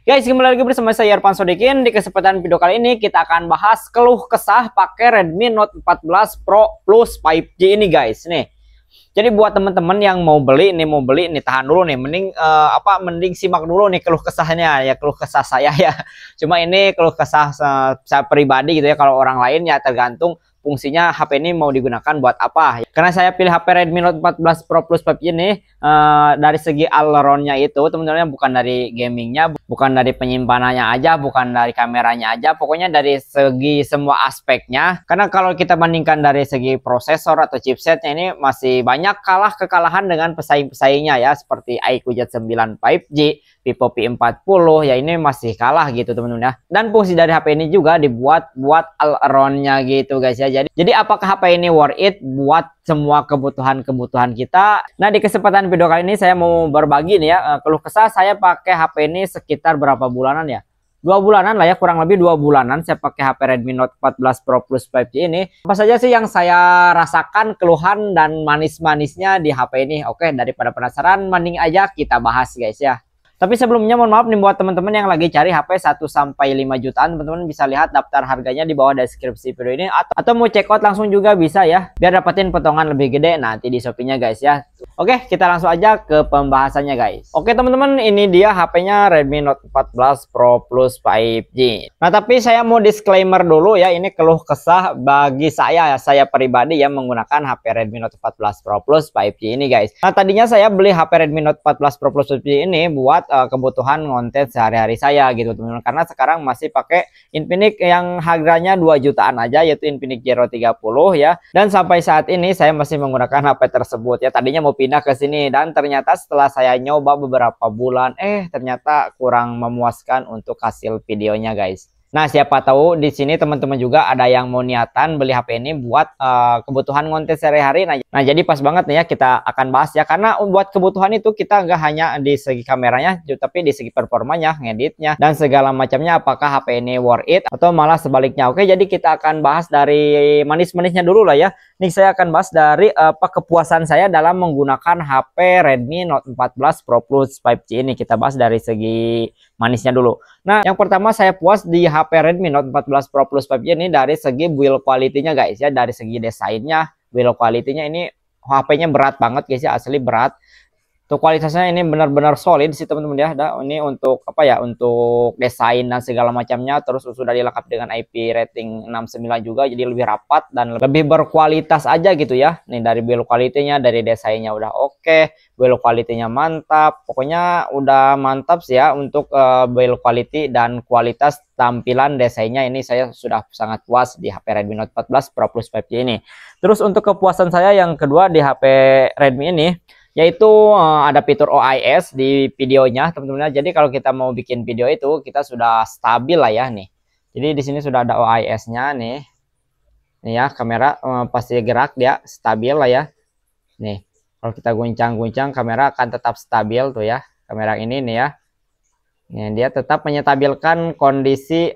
Guys, kembali lagi bersama saya Irfan Sodikin. Di kesempatan video kali ini kita akan bahas keluh kesah pakai Redmi Note 14 Pro Plus 5G ini guys. Nih. Jadi buat teman-teman yang mau beli nih tahan dulu nih. Mending simak dulu nih keluh kesahnya ya, keluh kesah saya ya. Cuma ini keluh kesah saya pribadi gitu ya. Kalau orang lain ya tergantung fungsinya HP ini mau digunakan buat apa. Karena saya pilih HP Redmi Note 14 Pro Plus 5G ini dari segi all-around-nya itu teman-teman, bukan dari gamingnya, bukan dari penyimpanannya aja, bukan dari kameranya aja, pokoknya dari segi semua aspeknya. Karena kalau kita bandingkan dari segi prosesor atau chipsetnya ini masih banyak kekalahan dengan pesaing-pesaingnya ya, seperti iQOO Z9 5G, Vivo P40 ya, ini masih kalah gitu teman-teman ya. Dan fungsi dari HP ini juga dibuat buat all-around-nya gitu guys ya. Jadi apakah HP ini worth it buat semua kebutuhan kita? Nah, di kesempatan video kali ini saya mau berbagi nih ya keluh kesah saya pakai HP ini sekitar berapa bulanan ya? 2 bulanan lah ya, kurang lebih 2 bulanan saya pakai HP Redmi Note 14 Pro Plus 5G ini. Apa saja sih yang saya rasakan keluhan dan manis-manisnya di HP ini? Oke, daripada penasaran, mending aja kita bahas guys ya. Tapi sebelumnya mohon maaf nih buat teman-teman yang lagi cari HP 1 sampai 5 jutaan, teman-teman bisa lihat daftar harganya di bawah deskripsi video ini, atau mau check out langsung juga bisa ya, biar dapetin potongan lebih gede nanti di Shopee-nya guys ya. Oke, kita langsung aja ke pembahasannya guys. Oke teman-teman, ini dia HP-nya Redmi Note 14 Pro Plus 5G. Nah, tapi saya mau disclaimer dulu ya, ini keluh kesah bagi saya pribadi yang menggunakan HP Redmi Note 14 Pro Plus 5G ini guys. Nah, tadinya saya beli HP Redmi Note 14 Pro Plus 5G ini buat kebutuhan konten sehari-hari saya gitu teman-teman, karena sekarang masih pakai Infinix yang harganya 2 jutaan aja, yaitu Infinix Zero 30 ya. Dan sampai saat ini saya masih menggunakan HP tersebut ya. Tadinya mau pindah ke sini, dan ternyata setelah saya nyoba beberapa bulan ternyata kurang memuaskan untuk hasil videonya guys. Nah, siapa tahu di sini teman-teman juga ada yang mau niatan beli HP ini buat kebutuhan konten sehari-hari. Nah, jadi pas banget nih ya kita akan bahas ya, karena buat kebutuhan itu kita nggak hanya di segi kameranya, tapi di segi performanya, ngeditnya, dan segala macamnya, apakah HP ini worth it atau malah sebaliknya. Oke, jadi kita akan bahas dari manis-manisnya dulu lah ya. Nih, saya akan bahas dari kepuasan saya dalam menggunakan HP Redmi Note 14 Pro Plus 5G ini. Kita bahas dari segi manisnya dulu. Nah, yang pertama saya puas di HP Redmi Note 14 Pro Plus 5G ini dari segi build quality-nya guys ya, dari segi desainnya, build quality-nya ini HP-nya berat banget guys ya, asli berat. Tuh, kualitasnya ini benar-benar solid sih teman-teman ya. Ini untuk apa ya, untuk desain dan segala macamnya, terus sudah dilengkapi dengan IP rating 69 juga, jadi lebih rapat dan lebih berkualitas aja gitu ya. Nih, dari build quality-nya, dari desainnya udah oke, build quality-nya mantap, pokoknya udah mantap sih ya untuk build quality dan kualitas tampilan desainnya. Ini saya sudah sangat puas di HP Redmi Note 14 Pro Plus 5G ini. Terus untuk kepuasan saya yang kedua di HP Redmi ini, yaitu ada fitur OIS di videonya teman-teman. Jadi kalau kita mau bikin video itu kita sudah stabil lah ya nih. Jadi di sini sudah ada OIS-nya nih. Nih ya, kamera pasti gerak, dia stabil lah ya. Nih, kalau kita guncang-guncang kamera akan tetap stabil tuh ya. Kamera ini nih ya. Nih, dia tetap menyetabilkan kondisi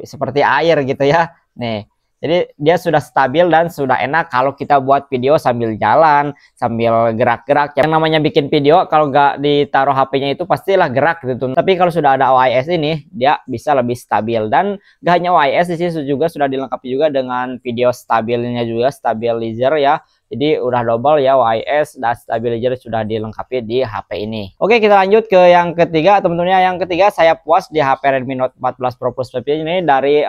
seperti air gitu ya. Nih. Jadi dia sudah stabil dan sudah enak kalau kita buat video sambil jalan, sambil gerak-gerak. Yang namanya bikin video kalau nggak ditaruh HP-nya itu pastilah gerak gitu. Tapi kalau sudah ada OIS ini, dia bisa lebih stabil. Dan gak hanya OIS, di sini juga sudah dilengkapi juga dengan video stabilnya juga, stabilizer ya. Jadi udah double ya, OIS dan stabilizer sudah dilengkapi di HP ini. Oke, kita lanjut ke yang ketiga teman-teman. Yang ketiga saya puas di HP Redmi Note 14 Pro Plus 5G ini dari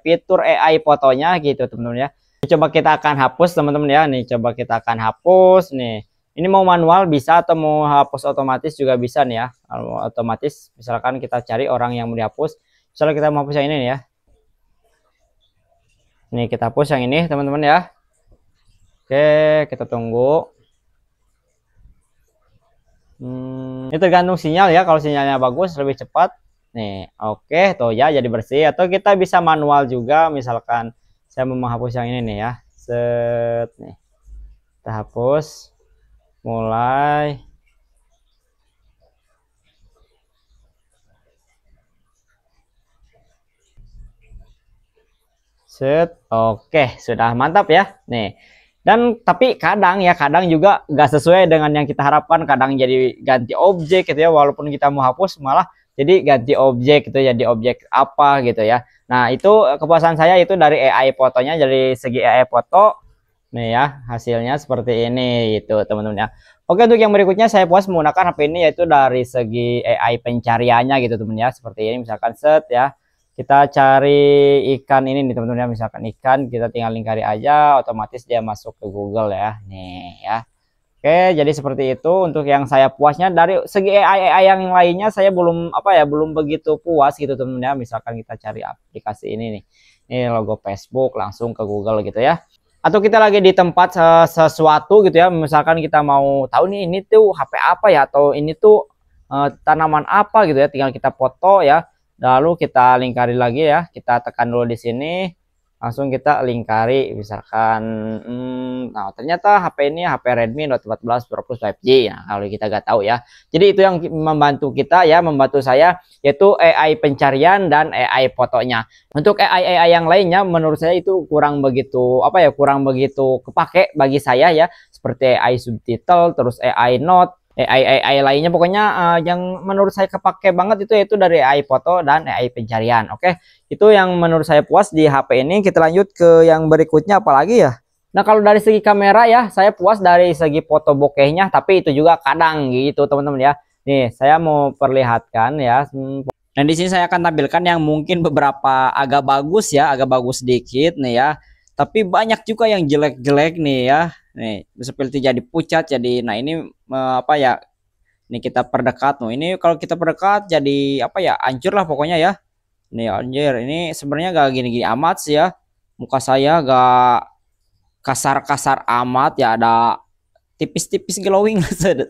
fitur AI fotonya gitu teman-teman ya. Coba kita akan hapus teman-teman ya. Nih, coba kita akan hapus nih. Ini mau manual bisa atau mau hapus otomatis juga bisa nih ya. Kalau otomatis misalkan kita cari orang yang mau dihapus. Misalnya kita mau hapus yang ini nih ya. Nih, kita hapus yang ini teman-teman ya. Oke, kita tunggu. Ini tergantung sinyal ya. Kalau sinyalnya bagus lebih cepat. Nih, oke, tuh ya jadi bersih. Atau kita bisa manual juga. Misalkan saya mau menghapus yang ini nih ya. Set nih. Kita hapus. Mulai. Set. Oke, sudah mantap ya. Nih. Dan tapi kadang juga nggak sesuai dengan yang kita harapkan, kadang jadi ganti objek gitu ya, walaupun kita mau hapus malah Jadi ganti objek gitu, jadi objek apa gitu ya. Nah, itu kepuasan saya itu dari AI fotonya, dari segi AI foto nih ya, hasilnya seperti ini gitu teman-teman ya. Oke, untuk yang berikutnya saya puas menggunakan HP ini yaitu dari segi AI pencariannya gitu teman ya. Seperti ini misalkan set ya. Kita cari ikan ini nih teman-teman ya, misalkan ikan kita tinggal lingkari aja, otomatis dia masuk ke Google ya. Nih ya. Oke, jadi seperti itu untuk yang saya puasnya. Dari segi AI yang lainnya saya belum belum begitu puas gitu teman ya. Misalkan kita cari aplikasi ini nih. Ini logo Facebook langsung ke Google gitu ya. Atau kita lagi di tempat sesuatu gitu ya. Misalkan kita mau tahu nih ini tuh HP apa ya, atau ini tuh tanaman apa gitu ya. Tinggal kita foto ya. Lalu kita lingkari lagi ya. Kita tekan dulu di sini. Langsung kita lingkari misalkan nah ternyata HP ini HP Redmi Note 14 Pro Plus 5G ya, kalau kita nggak tahu ya. Jadi itu yang membantu kita ya, membantu saya, yaitu AI pencarian dan AI fotonya. Untuk AI yang lainnya menurut saya itu kurang begitu kurang begitu kepake bagi saya ya, seperti AI subtitle, terus AI note, AI lainnya pokoknya yang menurut saya kepake banget itu yaitu dari AI foto dan AI pencarian. Oke, itu yang menurut saya puas di HP ini. Kita lanjut ke yang berikutnya apalagi ya. Nah, kalau dari segi kamera ya saya puas dari segi foto bokehnya, tapi itu juga kadang gitu teman-teman ya. Nih saya mau perlihatkan ya. Dan di sini saya akan tampilkan yang mungkin beberapa agak bagus ya, agak bagus sedikit nih ya. Tapi banyak juga yang jelek-jelek nih ya. Nih seperti jadi pucat, jadi nah ini ini kita perdekat. Nah ini kalau kita perdekat jadi hancur lah pokoknya ya. Nih anjir, ini sebenarnya gak gini-gini amat sih ya. Muka saya gak kasar-kasar amat ya, ada tipis-tipis glowing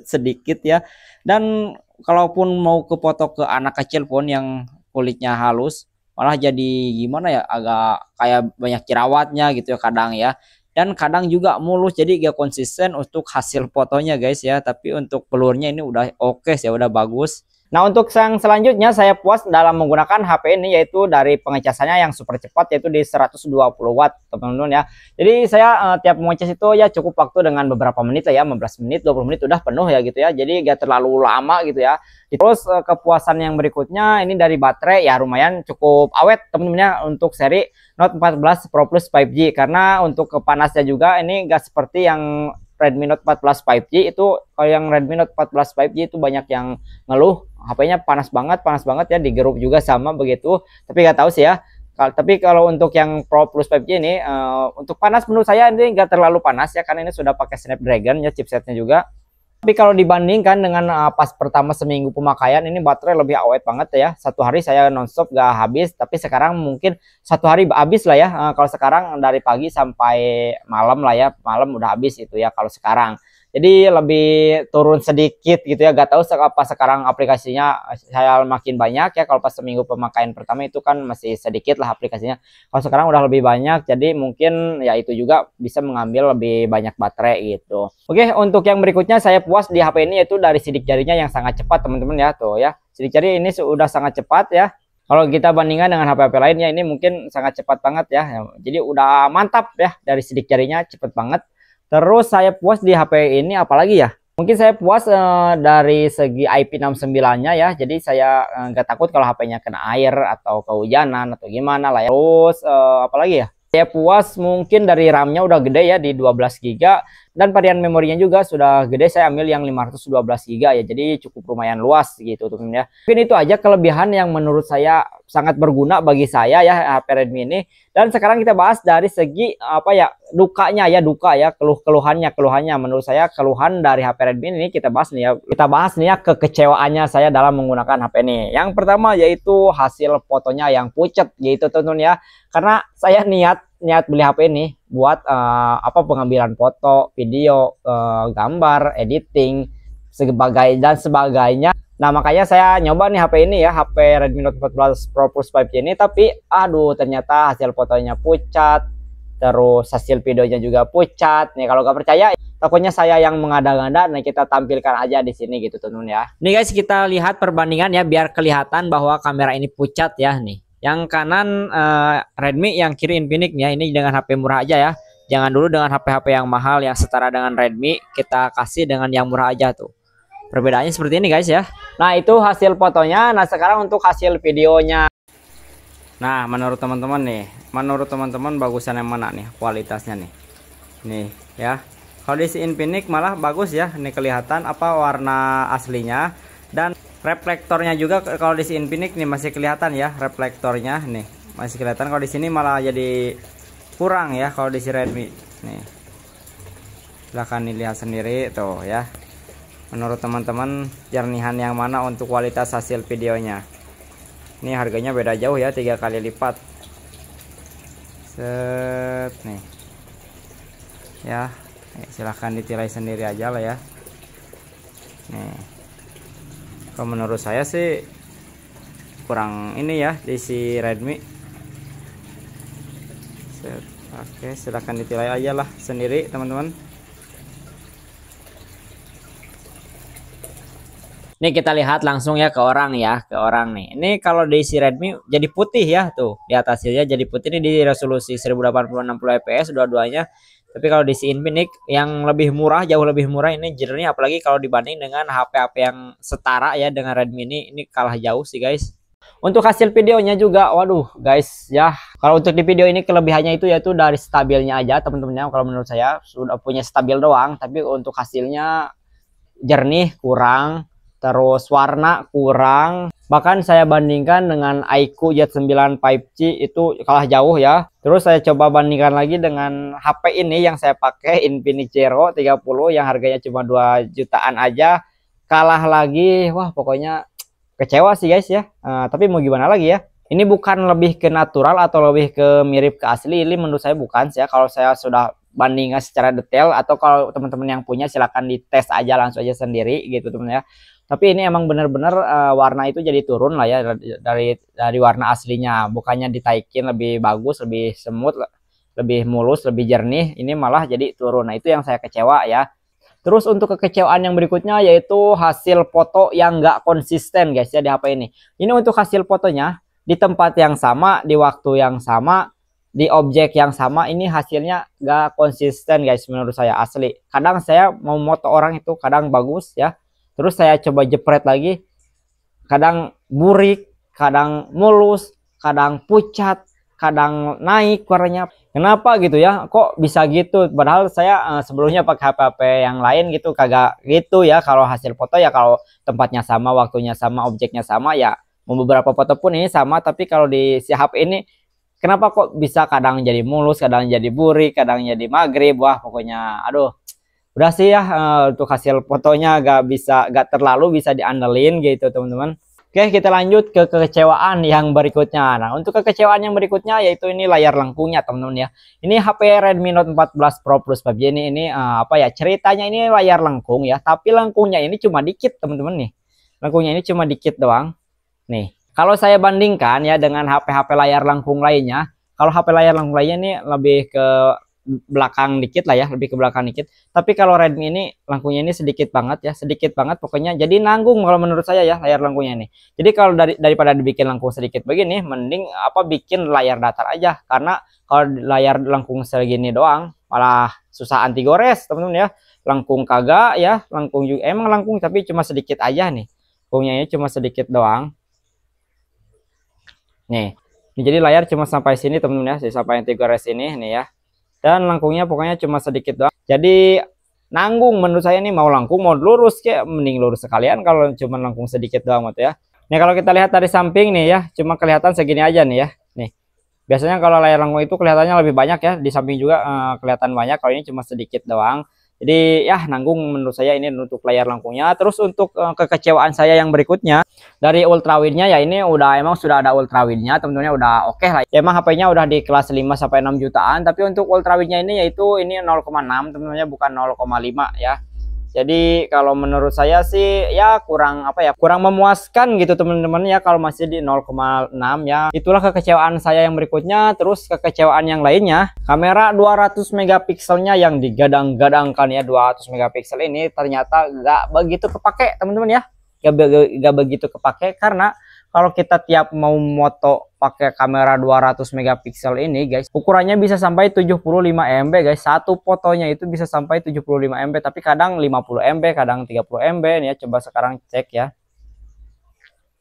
sedikit ya. Dan kalaupun mau ke foto ke anak kecil pun yang kulitnya halus, malah jadi gimana ya, agak kayak banyak jerawatnya gitu ya kadang ya. Dan kadang juga mulus, jadi gak konsisten untuk hasil fotonya guys ya. Tapi untuk pelurnya ini udah oke sih, udah bagus. Nah, untuk yang selanjutnya saya puas dalam menggunakan HP ini yaitu dari pengecasannya yang super cepat, yaitu di 120 watt teman-teman ya. Jadi saya tiap mengecas itu ya cukup waktu dengan beberapa menit lah ya, 15 menit 20 menit udah penuh ya gitu ya. Jadi gak terlalu lama gitu ya. Terus kepuasan yang berikutnya ini dari baterai ya, lumayan cukup awet teman-teman ya untuk seri Note 14 Pro Plus 5G, karena untuk kepanasnya juga ini gak seperti yang Redmi Note 14 5G itu. Kalau yang Redmi Note 14 5G itu banyak yang ngeluh HP-nya panas banget ya, di grup juga sama begitu. Tapi nggak tahu sih ya. Tapi kalau untuk yang Pro Plus 5G ini untuk panas menurut saya ini nggak terlalu panas ya, karena ini sudah pakai Snapdragon ya chipsetnya juga. Tapi kalau dibandingkan dengan pas pertama seminggu pemakaian, ini baterai lebih awet banget ya. Satu hari saya nonstop gak habis, tapi sekarang mungkin satu hari habis lah ya. Kalau sekarang dari pagi sampai malam lah ya, malam udah habis itu ya kalau sekarang. Jadi lebih turun sedikit gitu ya. Gak tahu apa sekarang aplikasinya saya makin banyak ya. Kalau pas seminggu pemakaian pertama itu kan masih sedikit lah aplikasinya. Kalau sekarang udah lebih banyak, jadi mungkin ya itu juga bisa mengambil lebih banyak baterai gitu. Oke, untuk yang berikutnya saya puas di HP ini yaitu dari sidik jarinya yang sangat cepat teman-teman ya. Tuh ya, sidik jari ini sudah sangat cepat ya. Kalau kita bandingkan dengan HP-HP lainnya ini mungkin sangat cepat banget ya. Jadi udah mantap ya, dari sidik jarinya cepet banget. Terus saya puas di HP ini apalagi ya. Mungkin saya puas dari segi IP69-nya ya. Jadi saya nggak takut kalau HP-nya kena air atau kehujanan atau gimana lah ya. Terus apalagi ya. Saya puas mungkin dari RAM-nya udah gede ya, di 12 GB, dan varian memorinya juga sudah gede. Saya ambil yang 512 GB ya, jadi cukup lumayan luas gitu teman ya. Mungkin itu aja kelebihan yang menurut saya sangat berguna bagi saya ya HP Redmi ini. Dan sekarang kita bahas dari segi dukanya ya, keluhannya menurut saya keluhan dari HP Redmi ini kita bahas nih ya, kekecewaannya saya dalam menggunakan HP ini. Yang pertama yaitu hasil fotonya yang pucat gitu teman-teman ya. Karena saya niat beli HP ini buat pengambilan foto, video, gambar, editing, sebagainya. Nah, makanya saya nyoba nih HP ini ya, HP Redmi Note 14 Pro Plus 5G ini, tapi aduh ternyata hasil fotonya pucat, terus hasil videonya juga pucat. Nih kalau nggak percaya, takutnya saya yang mengada-ngada. Nah, kita tampilkan aja di sini gitu teman-teman ya. Nih guys, kita lihat perbandingan ya biar kelihatan bahwa kamera ini pucat ya nih. Yang kanan Redmi, yang kiri Infinix ya. Ini dengan HP murah aja ya. Jangan dulu dengan HP-HP yang mahal yang setara dengan Redmi, kita kasih dengan yang murah aja tuh. Perbedaannya seperti ini guys ya. Nah itu hasil fotonya. Nah sekarang untuk hasil videonya. Nah menurut teman-teman bagusan yang mana nih kualitasnya nih ya. Kalau di si Infinix malah bagus ya, ini kelihatan apa warna aslinya, dan reflektornya juga kalau di si Infinix nih masih kelihatan ya, reflektornya nih masih kelihatan. Kalau di sini malah jadi kurang ya kalau di si Redmi nih. Silahkan dilihat sendiri tuh ya. Menurut teman-teman jernihan yang mana untuk kualitas hasil videonya. Ini harganya beda jauh ya, 3 kali lipat. Set nih. Ya, silahkan ditilai sendiri aja lah ya. Nih. Kalau menurut saya sih kurang ini ya di si Redmi. Set. Oke, silahkan ditilai aja lah sendiri teman-teman. Ini kita lihat langsung ya ke orang nih. Ini kalau di si Redmi jadi putih ya tuh. Lihat hasilnya jadi putih ini di resolusi 1080 60 fps dua-duanya. Tapi kalau di si Infinix yang lebih murah, jauh lebih murah ini jernih, apalagi kalau dibanding dengan HP-HP yang setara ya dengan Redmi ini kalah jauh sih guys. Untuk hasil videonya juga, waduh guys ya. Kalau untuk di video ini kelebihannya itu yaitu dari stabilnya aja teman-temannya. Kalau menurut saya sudah punya stabil doang, tapi untuk hasilnya jernih kurang. Terus warna kurang, bahkan saya bandingkan dengan iQOO Z9 5G itu kalah jauh ya. Terus saya coba bandingkan lagi dengan HP ini yang saya pakai, Infinix Zero 30 yang harganya cuma 2 jutaan aja, kalah lagi. Wah pokoknya kecewa sih guys ya. Tapi mau gimana lagi ya, ini bukan lebih ke natural atau lebih ke mirip ke asli, ini menurut saya bukan sih ya. Kalau saya sudah bandingkan secara detail, atau kalau teman-teman yang punya silahkan dites aja langsung aja sendiri gitu teman ya. Tapi ini emang bener-bener warna itu jadi turun lah ya dari warna aslinya. Bukannya ditaikin lebih bagus, lebih semut, lebih mulus, lebih jernih. Ini malah jadi turun. Nah itu yang saya kecewa ya. Terus untuk kekecewaan yang berikutnya yaitu hasil foto yang nggak konsisten guys ya di HP ini. Ini untuk hasil fotonya di tempat yang sama, di waktu yang sama, di objek yang sama, ini hasilnya nggak konsisten guys menurut saya asli. Kadang saya mau moto orang itu kadang bagus ya. Terus saya coba jepret lagi, kadang burik, kadang mulus, kadang pucat, kadang naik warnanya. Kenapa gitu ya? Kok bisa gitu? Padahal saya sebelumnya pakai HP-HP yang lain gitu, kagak gitu ya. Kalau hasil foto ya kalau tempatnya sama, waktunya sama, objeknya sama ya. Mau beberapa foto pun ini sama, tapi kalau di si HP ini kenapa kok bisa kadang jadi mulus, kadang jadi burik, kadang jadi maghrib. Wah pokoknya aduh. Udah sih ya untuk hasil fotonya gak terlalu bisa diandelin gitu teman-teman. Oke kita lanjut ke kekecewaan yang berikutnya. Nah untuk kekecewaan yang berikutnya yaitu ini layar lengkungnya teman-teman ya. Ini HP Redmi Note 14 Pro Plus 5G ini apa ya, ceritanya ini layar lengkung ya. Tapi lengkungnya ini cuma dikit teman-teman nih. Lengkungnya ini cuma dikit doang. Nih kalau saya bandingkan ya dengan HP-HP layar lengkung lainnya. Kalau HP layar lengkung lainnya ini lebih ke belakang dikit lah ya, lebih ke belakang dikit. Tapi kalau Redmi ini lengkungnya ini sedikit banget ya, sedikit banget pokoknya. Jadi nanggung kalau menurut saya ya layar lengkungnya ini. Jadi kalau daripada dibikin lengkung sedikit begini, mending apa bikin layar datar aja. Karena kalau layar lengkung segini doang malah susah anti gores teman-teman ya. Lengkung kagak ya, lengkung juga emang lengkung tapi cuma sedikit aja nih. Lengkungnya ini cuma sedikit doang. Nih, jadi layar cuma sampai sini teman-teman ya, sampai anti gores ini nih ya. Dan lengkungnya pokoknya cuma sedikit doang. Jadi nanggung menurut saya nih, mau lengkung mau lurus kayak mending lurus sekalian kalau cuma lengkung sedikit doang gitu ya. Nih kalau kita lihat dari samping nih ya, cuma kelihatan segini aja nih ya. Nih. Biasanya kalau layar lengkung itu kelihatannya lebih banyak ya, di samping juga kelihatan banyak, kalau ini cuma sedikit doang. Jadi ya nanggung menurut saya ini untuk layar lengkungnya. Terus untuk kekecewaan saya yang berikutnya dari ultrawidnya ya, ini udah emang sudah ada ultrawidnya teman-teman, udah oke lah. Ya, emang HP-nya udah di kelas 5 sampai 6 jutaan, tapi untuk ultrawidnya ini yaitu ini 0,6 teman-teman, bukan 0,5 ya. Jadi kalau menurut saya sih ya kurang apa ya, kurang memuaskan gitu teman-teman ya kalau masih di 0,6 ya. Itulah kekecewaan saya yang berikutnya. Terus kekecewaan yang lainnya, kamera 200 megapikselnya yang digadang-gadangkan ya, 200 megapiksel ini ternyata nggak begitu kepake teman-teman ya. Gak begitu kepake karena kalau kita tiap mau moto pakai kamera 200 megapiksel ini guys, ukurannya bisa sampai 75 MB guys. Satu fotonya itu bisa sampai 75 MB, tapi kadang 50 MB, kadang 30 MB nih ya. Coba sekarang cek ya.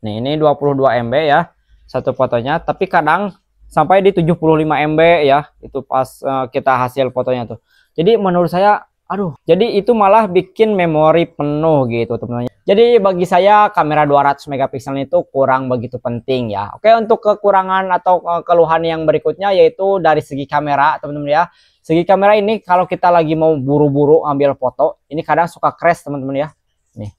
Nih, ini 22 MB ya satu fotonya, tapi kadang sampai di 75 MB ya. Itu pas kita hasil fotonya tuh. Jadi menurut saya aduh, jadi itu malah bikin memori penuh gitu teman-teman. Jadi bagi saya kamera 200 megapiksel itu kurang begitu penting ya. Oke, untuk kekurangan atau keluhan yang berikutnya yaitu dari segi kamera teman-teman ya. Segi kamera ini kalau kita lagi mau buru-buru ambil foto, ini kadang suka crash teman-teman ya. Nih.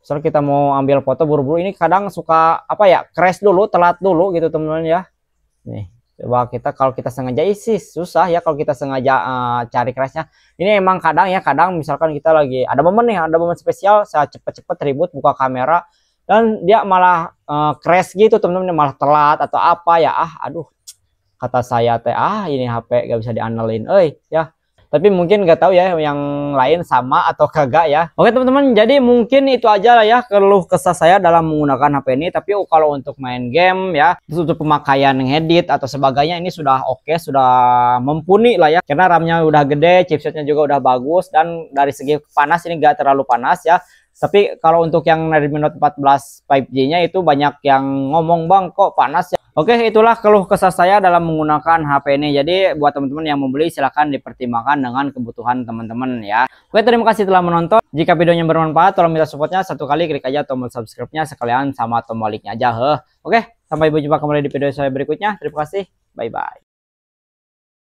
Misal kita mau ambil foto buru-buru, ini kadang suka apa ya, crash dulu, telat dulu gitu teman-teman ya. Nih. Coba kalau kita sengaja sih susah ya kalau kita sengaja cari crashnya. Ini emang kadang ya, kadang misalkan kita lagi ada momen nih, ada momen spesial, saya cepet-cepet ribut buka kamera dan dia malah crash gitu teman-teman, malah telat atau apa ya. Aduh, kata saya teh ini HP gak bisa dianalin ya. Tapi mungkin nggak tahu ya yang lain sama atau kagak ya. Oke teman-teman, jadi mungkin itu aja lah ya keluh kesah saya dalam menggunakan HP ini. Tapi kalau untuk main game ya, untuk pemakaian ngedit atau sebagainya ini sudah oke, sudah mumpuni lah ya. Karena RAM-nya udah gede, chipsetnya juga udah bagus, dan dari segi panas ini nggak terlalu panas ya. Tapi kalau untuk yang Redmi Note 14 5G-nya itu banyak yang ngomong, bang kok panas ya. Oke, itulah keluh kesah saya dalam menggunakan HP ini. Jadi buat teman-teman yang membeli silahkan dipertimbangkan dengan kebutuhan teman-teman ya. Oke, terima kasih telah menonton. Jika videonya bermanfaat, tolong minta supportnya, satu kali klik aja tombol subscribe-nya sekalian sama tombol like-nya aja. Oke, sampai berjumpa kembali di video saya berikutnya. Terima kasih. Bye-bye.